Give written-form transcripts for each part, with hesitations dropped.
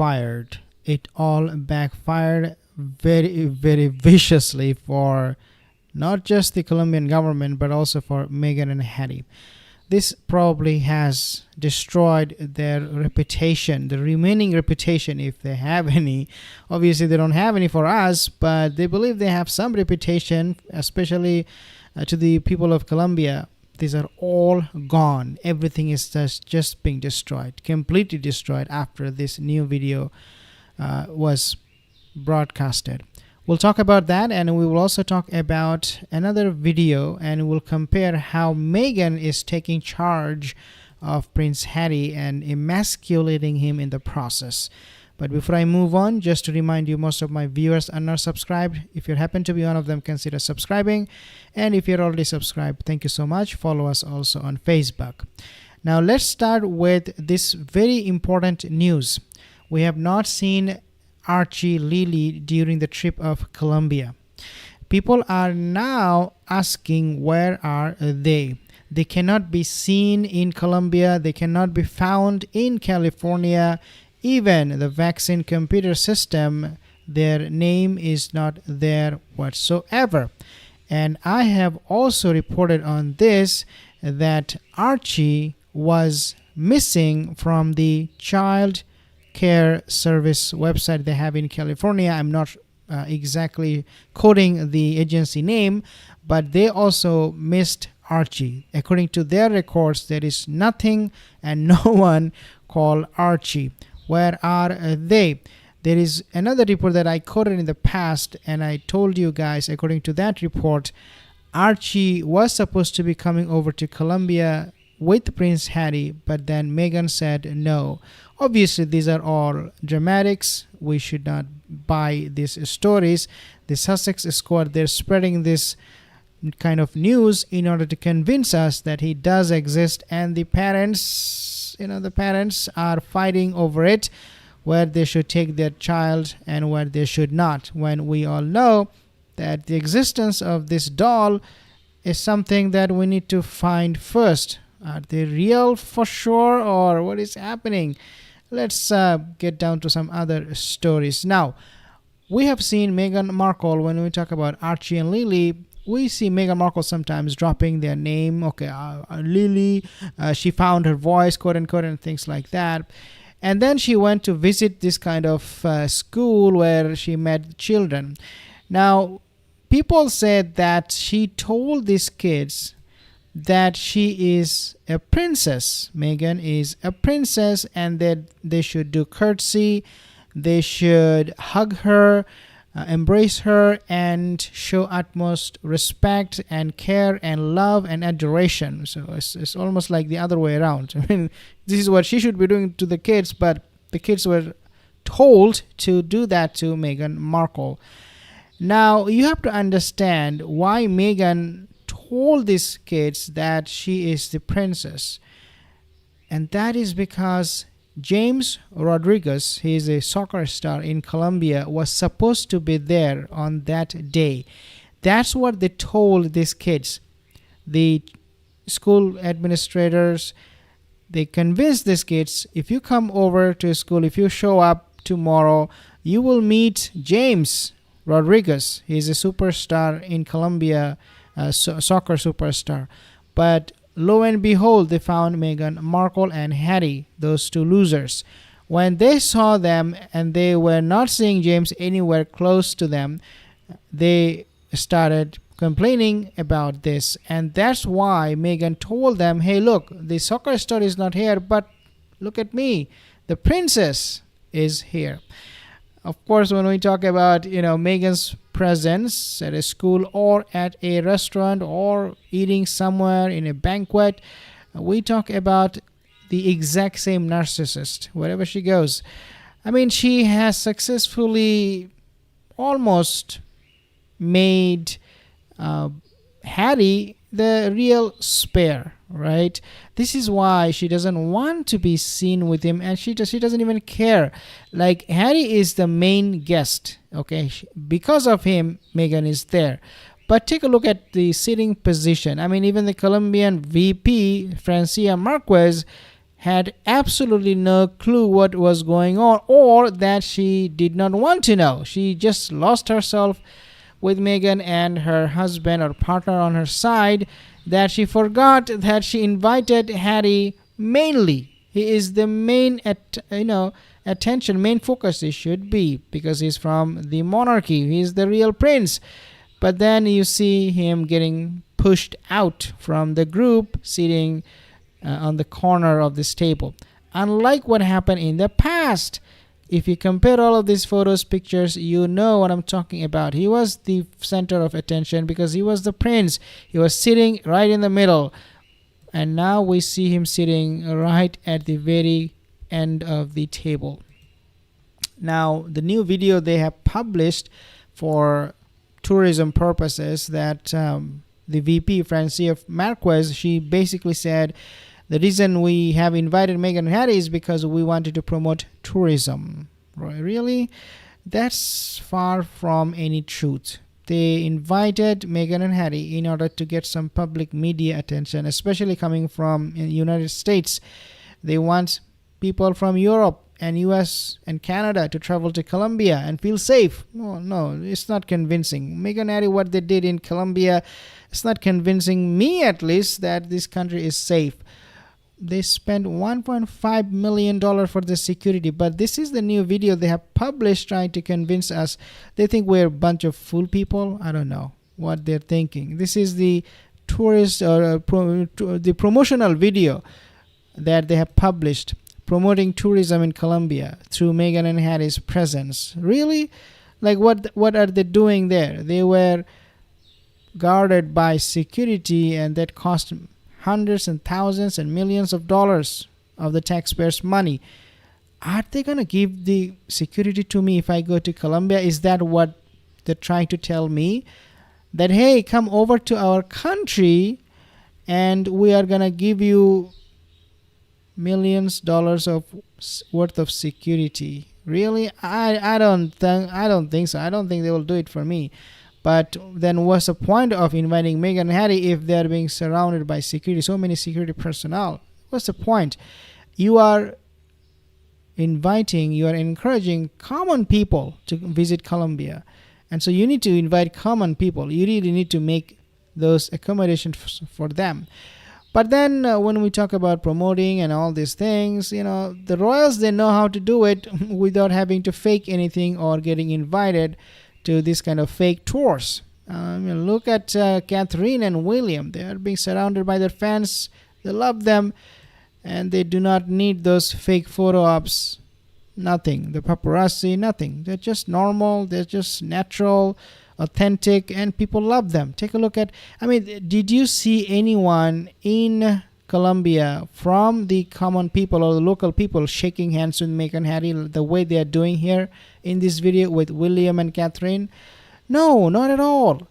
backfired. It all backfired very, very viciously for not just the Colombian government but also for Meghan and Harry. This probably has destroyed their reputation, the remaining reputation, if they have any. Obviously, they don't have any for us, but they believe they have some reputation, especially to the people of Colombia. These are all gone. Everything is just being destroyed, completely destroyed after this new video was broadcasted. We'll talk about that, and we will also talk about another video, and we'll compare how Meghan is taking charge of Prince Harry and emasculating him in the process. But before I move on, just to remind you, most of my viewers are not subscribed. If you happen to be one of them, consider subscribing. And if you're already subscribed, thank you so much. Follow us also on Facebook. Now let's start with this very important news. We have not seen Archie, Lily during the trip of Colombia. People are now asking, where are they? They cannot be seen in Colombia. They cannot be found in California. Even the vaccine computer system, their name is not there whatsoever. And I have also reported on this that Archie was missing from the child care service website they have in California. I'm not exactly quoting the agency name, but they also missed Archie. According to their records, there is nothing and no one called Archie. Where are they? There is another report that I quoted in the past, and I told you guys, according to that report, Archie was supposed to be coming over to Colombia with Prince Harry, but then Meghan said no. Obviously, these are all dramatics. We should not buy these stories. The Sussex Squad, they're spreading this kind of news in order to convince us that he does exist, and the parents, the parents are fighting over it, where they should take their child and where they should not, when we all know that the existence of this doll is something that we need to find first. Are they real for sure, or what is happening? Let's get down to some other stories. Now, we have seen Meghan Markle. When we talk about Archie and Lily, we see Meghan Markle sometimes dropping their name. Okay, Lily, she found her voice, quote unquote, and things like that. And then she went to visit this kind of school where she met children. Now, people said that she told these kids that she is a princess. Meghan is a princess, and that they should do curtsy, they should hug her, embrace her, and show utmost respect and care and love and adoration. So it's almost like the other way around. I mean, this is what she should be doing to the kids, but the kids were told to do that to Meghan Markle. Now, you have to understand why Meghan told these kids that she is the princess. And that is because James Rodriguez, he is a soccer star in Colombia, was supposed to be there on that day. That's what they told these kids. The school administrators, they convinced these kids, if you come over to school, if you show up tomorrow, you will meet James Rodriguez. He is a superstar in Colombia, soccer superstar. But lo and behold, they found Meghan Markle and Harry, those two losers. When they saw them and they were not seeing James anywhere close to them, they started complaining about this. And that's why Meghan told them, hey, look, the soccer star is not here, but look at me, the princess is here. Of course, when we talk about, Meghan's presence at a school or at a restaurant or eating somewhere in a banquet, we talk about the exact same narcissist wherever she goes. I mean, she has successfully almost made Harry the real spare, right? This is why she doesn't want to be seen with him, and she doesn't even care. Like, Harry is the main guest, okay? Because of him, Meghan is there. But take a look at the seating position. I mean, even the Colombian VP, Francia Marquez, had absolutely no clue what was going on, or that she did not want to know. She just lost herself with Meghan and her husband or partner on her side, that she forgot that she invited Harry mainly. He is the main attention, main focus it should be, because he's from the monarchy. He's the real prince. But then you see him getting pushed out from the group, sitting on the corner of this table. Unlike what happened in the past, if you compare all of these photos, pictures, you know what I'm talking about. He was the center of attention because he was the prince. He was sitting right in the middle. And now we see him sitting right at the very end of the table. Now, the new video they have published for tourism purposes, that the VP, Francia Marquez, she basically said, the reason we have invited Meghan and Harry is because we wanted to promote tourism. Really? That's far from any truth. They invited Meghan and Harry in order to get some public media attention, especially coming from the United States. They want people from Europe and US and Canada to travel to Colombia and feel safe. Oh, no, it's not convincing. Meghan and Harry, what they did in Colombia, it's not convincing me, at least, that this country is safe. They spent $1.5 million for the security, but this is the new video they have published trying to convince us. They think we're a bunch of fool people. I don't know what they're thinking. This is the tourist or the promotional video that they have published promoting tourism in Colombia through Meghan and Harry's presence. Really? Like what are they doing there? They were guarded by security, and that cost hundreds and thousands and millions of dollars of the taxpayers' money. Are they going to give the security to me if I go to Colombia? Is that what they're trying to tell me? That, hey, come over to our country and we are going to give you millions of dollars worth of security. Really? I don't think so. I don't think they will do it for me. But then what's the point of inviting Meghan and Harry if they're being surrounded by security, so many security personnel? What's the point? You are encouraging common people to visit Colombia. And so you need to invite common people. You really need to make those accommodations for them. But then when we talk about promoting and all these things, the royals, they know how to do it without having to fake anything or getting invited to this kind of fake tours. Look at Catherine and William. They are being surrounded by their fans. They love them, and they do not need those fake photo ops. Nothing. The paparazzi, nothing. They're just normal. They're just natural, authentic, and people love them. Take a look at, did you see anyone in Colombia from the common people or the local people shaking hands with Meghan and Harry the way they are doing here in this video with William and Catherine? No, not at all.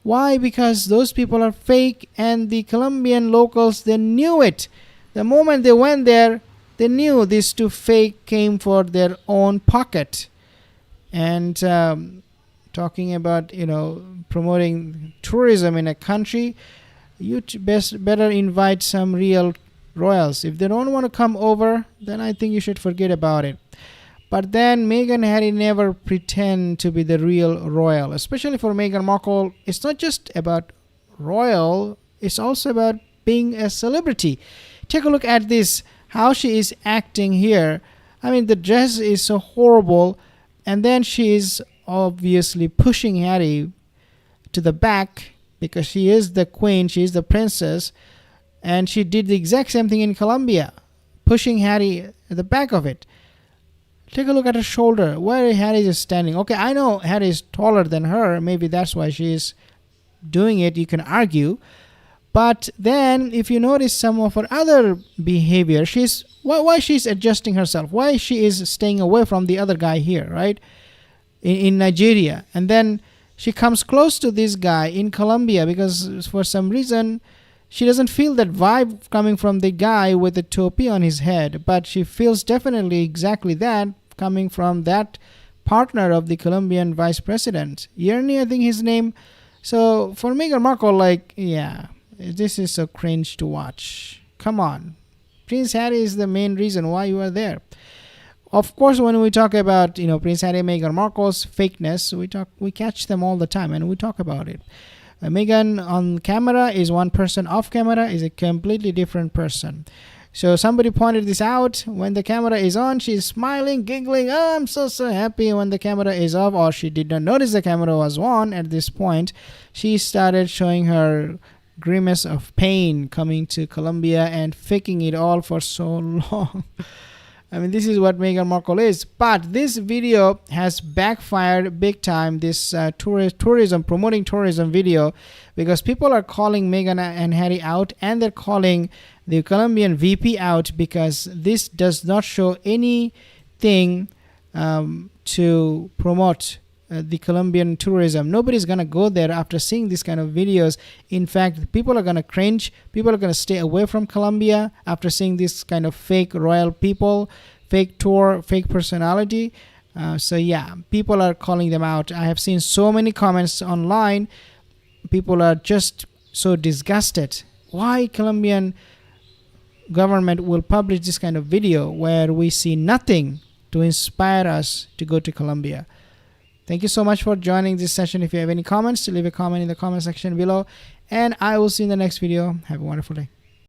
Why? Because those people are fake, and the Colombian locals, they knew it. The moment they went there, they knew these two fake came for their own pocket. And talking about, promoting tourism in a country, you better invite some real royals. If they don't want to come over, then I think you should forget about it. But then Meghan and Harry never pretend to be the real royal. Especially for Meghan Markle, it's not just about royal, it's also about being a celebrity. Take a look at this, how she is acting here. The dress is so horrible, and then she is obviously pushing Harry to the back, because she is the queen, she is the princess, and she did the exact same thing in Colombia, pushing Harry at the back of it. Take a look at her shoulder, where Harry is standing. Okay, I know Harry is taller than her, maybe that's why she is doing it, you can argue. But then, if you notice some of her other behavior, why she's adjusting herself, why she is staying away from the other guy here, right? In Nigeria, and then she comes close to this guy in Colombia because for some reason she doesn't feel that vibe coming from the guy with the topi on his head, but she feels definitely exactly that coming from that partner of the Colombian vice president, Yerny, I think his name. So for Meghan Markle, this is so cringe to watch. Come on. Prince Harry is the main reason why you are there. Of course, when we talk about Prince Harry, Meghan Markle's fakeness, we catch them all the time and we talk about it. Meghan on camera is one person, off camera is a completely different person. So somebody pointed this out. When the camera is on, she's smiling, giggling. Oh, I'm so happy. When the camera is off, or she did not notice the camera was on at this point, she started showing her grimace of pain coming to Colombia and faking it all for so long. I mean, this is what Meghan Markle is. But this video has backfired big time, this promoting tourism video, because people are calling Meghan and Harry out, and they're calling the Colombian VP out, because this does not show anything to promote the Colombian tourism. Nobody's gonna go there after seeing this kind of videos. In fact, people are gonna cringe. People are gonna stay away from Colombia after seeing this kind of fake royal people, fake tour, fake personality. So yeah, people are calling them out. I have seen so many comments online. People are just so disgusted. Why Colombian government will publish this kind of video where we see nothing to inspire us to go to Colombia? Thank you so much for joining this session. If you have any comments, leave a comment in the comment section below, and I will see you in the next video. Have a wonderful day.